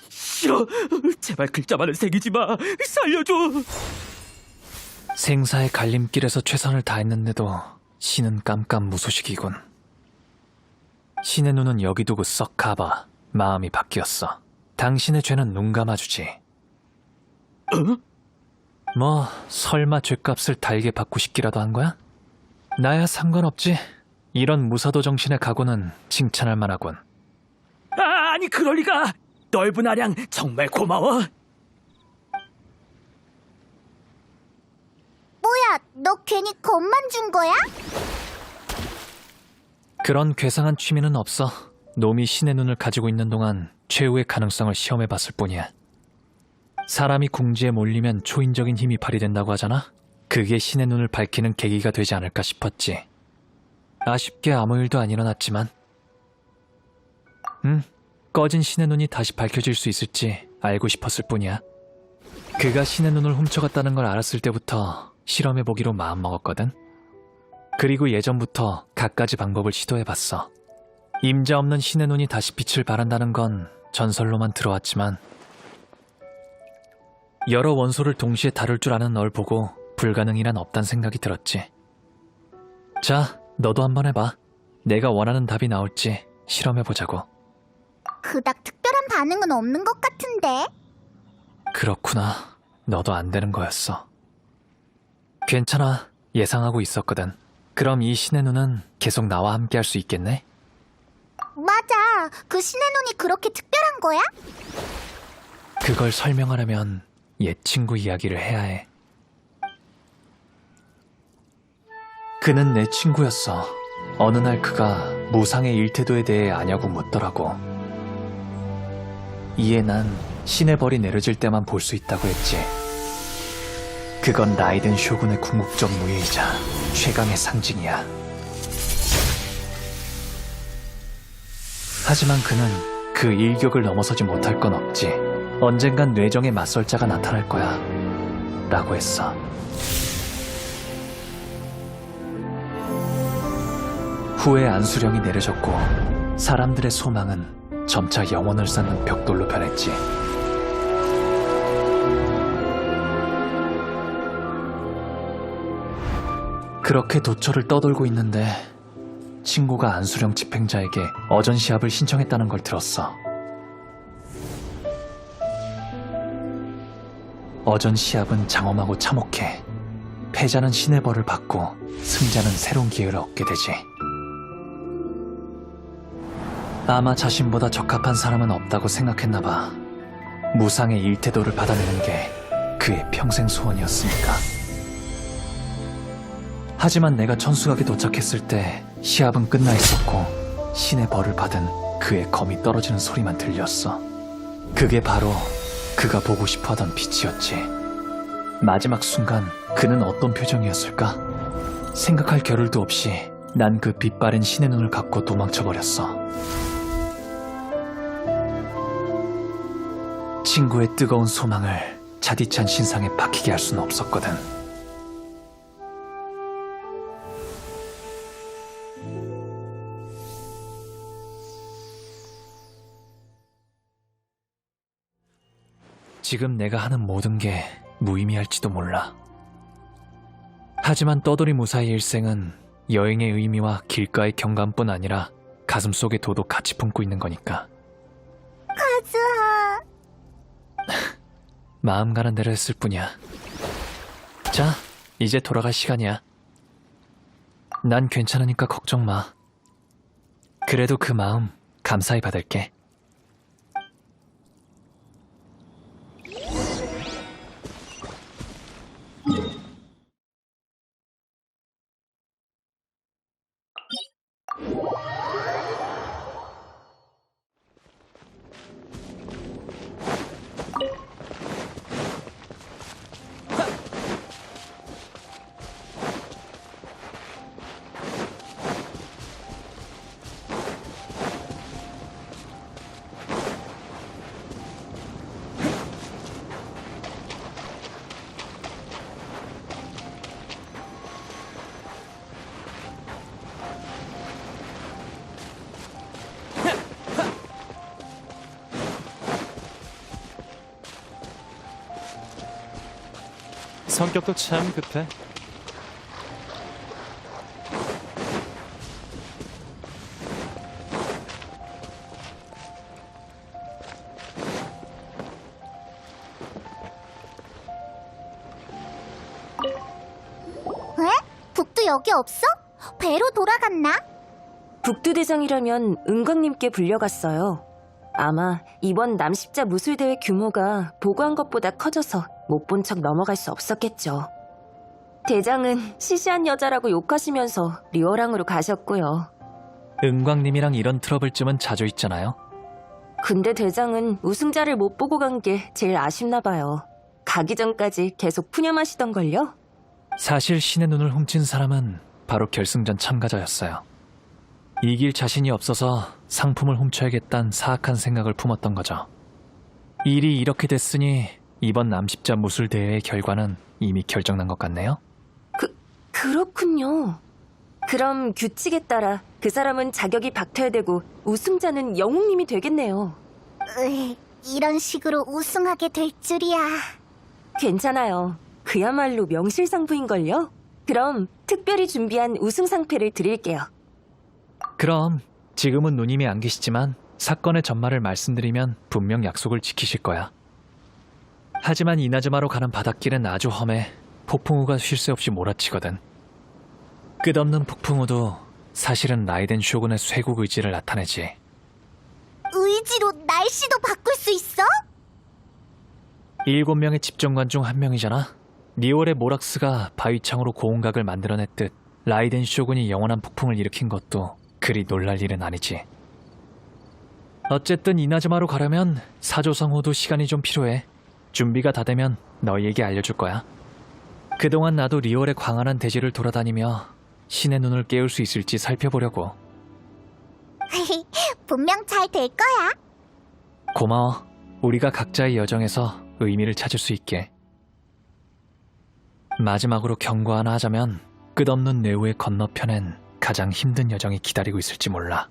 싫어. 제발 글자만은 새기지 마. 살려줘. 생사의 갈림길에서 최선을 다했는데도 신은 깜깜무소식이군. 신의 눈은 여기 두고 썩 가봐. 마음이 바뀌었어. 당신의 죄는 눈 감아주지. 뭐 설마 죄값을 달게 받고 싶기라도 한 거야? 나야 상관없지. 이런 무사도 정신의 각오는 칭찬할 만하군. 아니 그럴 리가. 넓은 아량 정말 고마워. 뭐야, 너 괜히 겁만 준 거야? 그런 괴상한 취미는 없어. 놈이 신의 눈을 가지고 있는 동안 최후의 가능성을 시험해봤을 뿐이야. 사람이 궁지에 몰리면 초인적인 힘이 발휘된다고 하잖아? 그게 신의 눈을 밝히는 계기가 되지 않을까 싶었지. 아쉽게 아무 일도 안 일어났지만. 꺼진 신의 눈이 다시 밝혀질 수 있을지 알고 싶었을 뿐이야. 그가 신의 눈을 훔쳐갔다는 걸 알았을 때부터 실험해보기로 마음먹었거든. 그리고 예전부터 갖가지 방법을 시도해봤어. 임자 없는 신의 눈이 다시 빛을 발한다는 건 전설로만 들어왔지만 여러 원소를 동시에 다룰 줄 아는 널 보고 불가능이란 없단 생각이 들었지. 자, 너도 한번 해봐. 내가 원하는 답이 나올지 실험해보자고. 그닥 특별한 반응은 없는 것 같은데. 그렇구나. 너도 안 되는 거였어. 괜찮아. 예상하고 있었거든. 그럼 이 신의 눈은 계속 나와 함께 할 수 있겠네? 맞아. 그 신의 눈이 그렇게 특별한 거야? 그걸 설명하려면 옛 친구 이야기를 해야 해. 그는 내 친구였어. 어느 날 그가 무상의 일태도에 대해 아냐고 묻더라고. 이에 난 신의 벌이 내려질 때만 볼 수 있다고 했지. 그건 라이덴 쇼군의 궁극적 무예이자 최강의 상징이야. 하지만 그는 그 일격을 넘어서지 못할 건 없지. 언젠간 뇌정에 맞설 자가 나타날 거야. 라고 했어. 후에 안수령이 내려졌고 사람들의 소망은 점차 영혼을 쌓는 벽돌로 변했지. 그렇게 도처를 떠돌고 있는데 친구가 안수령 집행자에게 어전 시합을 신청했다는 걸 들었어. 어전 시합은 장엄하고 참혹해. 패자는 신의 벌을 받고 승자는 새로운 기회를 얻게 되지. 아마 자신보다 적합한 사람은 없다고 생각했나 봐. 무상의 일태도를 받아내는 게 그의 평생 소원이었으니까. 하지만 내가 천수각에 도착했을 때 시합은 끝나 있었고 신의 벌을 받은 그의 검이 떨어지는 소리만 들렸어. 그게 바로 그가 보고 싶어하던 빛이었지. 마지막 순간 그는 어떤 표정이었을까? 생각할 겨를도 없이 난 그 빛바랜 신의 눈을 갖고 도망쳐버렸어. 친구의 뜨거운 소망을 차디찬 신상에 박히게 할 수는 없었거든. 지금 내가 하는 모든 게 무의미할지도 몰라. 하지만 떠돌이 무사의 일생은 여행의 의미와 길가의 경감뿐 아니라 가슴속의 도도 같이 품고 있는 거니까. 가즈하. 마음 가는 대로 했을 뿐이야. 자, 이제 돌아갈 시간이야. 난 괜찮으니까 걱정 마. 그래도 그 마음 감사히 받을게. 성격도 참 급해. 왜? 북도 여기 없어? 배로 돌아갔나? 북두대장이라면 은광님께 불려갔어요. 아마 이번 남십자 무술대회 규모가 보고한 것보다 커져서 못 본 척 넘어갈 수 없었겠죠. 대장은 시시한 여자라고 욕하시면서 리오랑으로 가셨고요. 은광님이랑 이런 트러블쯤은 자주 있잖아요. 근데 대장은 우승자를 못 보고 간 게 제일 아쉽나 봐요. 가기 전까지 계속 푸념하시던걸요? 사실 신의 눈을 훔친 사람은 바로 결승전 참가자였어요. 이길 자신이 없어서 상품을 훔쳐야겠다는 사악한 생각을 품었던 거죠. 일이 이렇게 됐으니 이번 남십자 무술대회의 결과는 이미 결정난 것 같네요. 그렇군요. 그럼 규칙에 따라 그 사람은 자격이 박탈되고 우승자는 영웅님이 되겠네요. 이런 식으로 우승하게 될 줄이야. 괜찮아요. 그야말로 명실상부인걸요? 그럼 특별히 준비한 우승상패를 드릴게요. 그럼 지금은 누님이 안 계시지만 사건의 전말을 말씀드리면 분명 약속을 지키실 거야. 하지만 이나즈마로 가는 바닷길은 아주 험해 폭풍우가 쉴 새 없이 몰아치거든. 끝없는 폭풍우도 사실은 라이덴 쇼군의 쇄국 의지를 나타내지. 의지로 날씨도 바꿀 수 있어? 7명의 집정관 중 한 명이잖아. 리월의 모락스가 바위창으로 고운각을 만들어냈듯 라이덴 쇼군이 영원한 폭풍을 일으킨 것도 그리 놀랄 일은 아니지. 어쨌든 이나즈마로 가려면 사조성호도 시간이 좀 필요해. 준비가 다 되면 너희에게 알려줄 거야. 그동안 나도 리월의 광활한 대지를 돌아다니며 신의 눈을 깨울 수 있을지 살펴보려고. 분명 잘 될 거야. 고마워. 우리가 각자의 여정에서 의미를 찾을 수 있게. 마지막으로 경고 하나 하자면 끝없는 내후의 건너편엔 가장 힘든 여정이 기다리고 있을지 몰라.